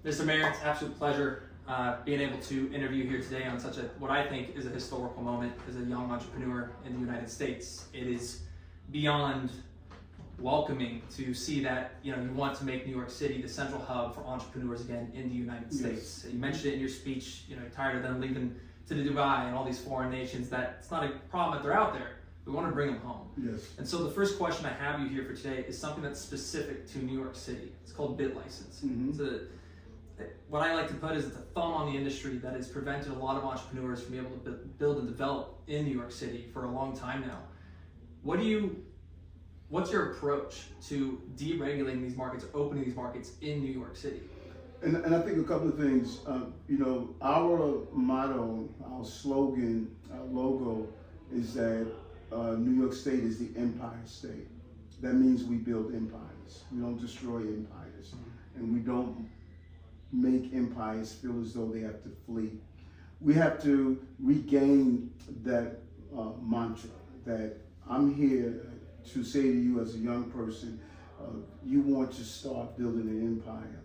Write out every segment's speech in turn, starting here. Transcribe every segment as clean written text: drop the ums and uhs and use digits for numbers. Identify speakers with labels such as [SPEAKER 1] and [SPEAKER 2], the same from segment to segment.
[SPEAKER 1] Mr. Mayor, it's an absolute pleasure being able to interview here today on such what I think is a historical moment as a young entrepreneur in the United States. It is beyond welcoming to see that you want to make New York City the central hub for entrepreneurs again in the United States. You mentioned it in your speech. You're tired of them leaving to Dubai and all these foreign nations. That it's not a problem that they're out there. We want to bring them home.
[SPEAKER 2] Yes.
[SPEAKER 1] And so the first question I have you here for today is something that's specific to New York City. It's called bit license.
[SPEAKER 2] Mm-hmm.
[SPEAKER 1] What I like to put is it's a thumb on the industry that has prevented a lot of entrepreneurs from being able to build and develop in New York City for a long time now. What's your approach to deregulating these markets, opening these markets in New York City?
[SPEAKER 2] And I think a couple of things. Our motto, our slogan, our logo is that New York State is the empire state. That means we build empires. We don't destroy empires. And we don't make empires feel as though they have to flee. We have to regain that mantra that I'm here to say to you as a young person, you want to start building an empire.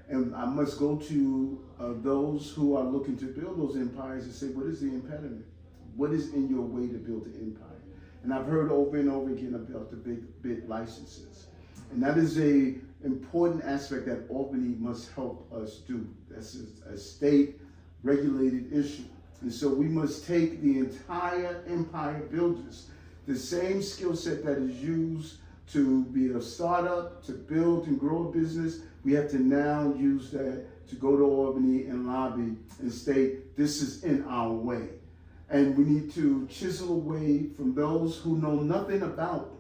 [SPEAKER 2] And I must go to those who are looking to build those empires and say, what is the impediment? What is in your way to build an empire? And I've heard over and over again about the bit licenses. And that is a important aspect that Albany must help us do. That's a state regulated issue. And so we must take the entire empire builders, the same skill set that is used to be a startup, to build and grow a business, we have to now use that to go to Albany and lobby and state, this is in our way. And we need to chisel away from those who know nothing about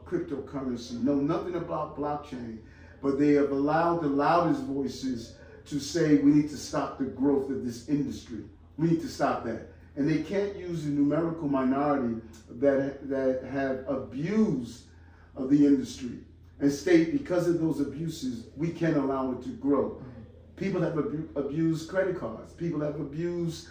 [SPEAKER 2] cryptocurrency, know nothing about blockchain, but they have allowed the loudest voices to say we need to stop the growth of this industry. We need to stop that. And they can't use the numerical minority that have abused the industry and state because of those abuses, we can't allow it to grow. People have abused credit cards. People have abused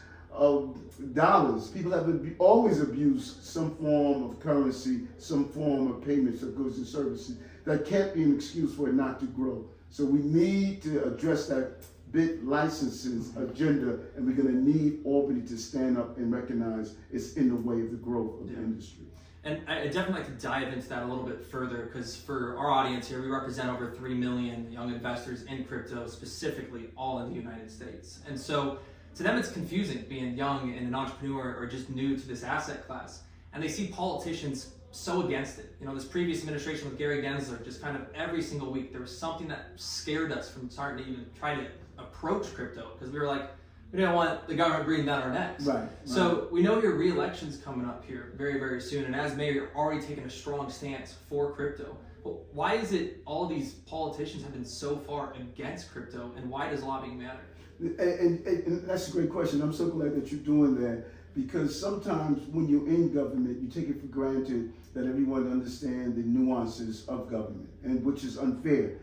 [SPEAKER 2] dollars. People have always abused some form of currency, some form of payments of goods and services. That can't be an excuse for it not to grow. So we need to address that bit licenses agenda, and we're going to need Albany to stand up and recognize it's in the way of the growth of the industry.
[SPEAKER 1] And I definitely like to dive into that a little bit further, because for our audience here, we represent over 3 million young investors in crypto, specifically all in the United States. And so to them, it's confusing being young and an entrepreneur or just new to this asset class. And they see politicians so against it. This previous administration with Gary Gensler, just kind of every single week, there was something that scared us from starting to even try to approach crypto, because we were like, we don't want the government breathing down our necks.
[SPEAKER 2] Right.
[SPEAKER 1] So we know your re-election's coming up here very, very soon. And as mayor, you're already taking a strong stance for crypto. But why is it all these politicians have been so far against crypto, and why does lobbying matter?
[SPEAKER 2] And that's a great question. I'm so glad that you're doing that, because sometimes when you're in government, you take it for granted that everyone understands the nuances of government, and which is unfair.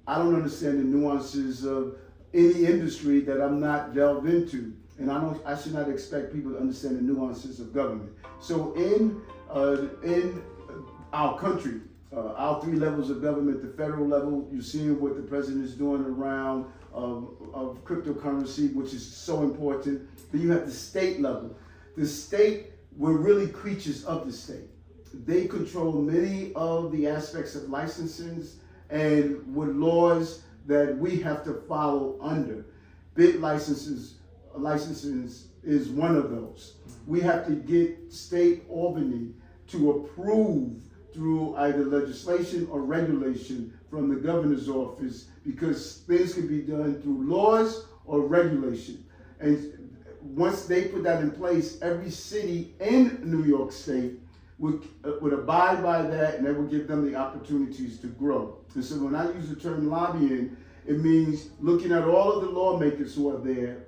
[SPEAKER 2] I don't understand the nuances of any industry that I'm not delved into, and I should not expect people to understand the nuances of government. So in our country, our 3 levels of government, the federal level, you're seeing what the president is doing around of cryptocurrency, which is so important. Then you have the state level. The state, we're really creatures of the state. They control many of the aspects of licenses and with laws that we have to follow under. Bit licenses is one of those. We have to get state Albany to approve through either legislation or regulation from the governor's office, because things can be done through laws or regulation. And once they put that in place, every city in New York State would abide by that, and that would give them the opportunities to grow. And so when I use the term lobbying, it means looking at all of the lawmakers who are there,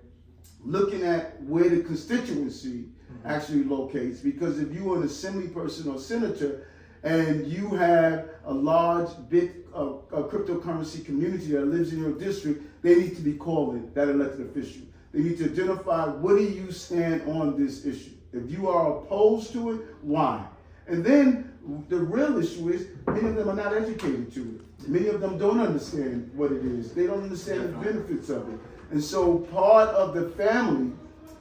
[SPEAKER 2] looking at where the constituency actually locates. Because if you're an assembly person or senator and you have a large bit of cryptocurrency community that lives in your district, they need to be calling that elected official. They need to identify, what do you stand on this issue? If you are opposed to it, why? And then The real issue is many of them are not educated to it. Many of them don't understand what it is. They don't understand the benefits of it. And so part of the family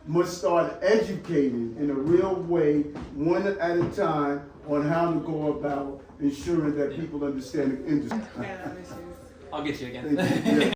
[SPEAKER 2] must start educating in a real way, one at a time, on how to go about ensuring that people understand the industry.
[SPEAKER 1] I'll get you again.
[SPEAKER 2] Thank you. Yeah.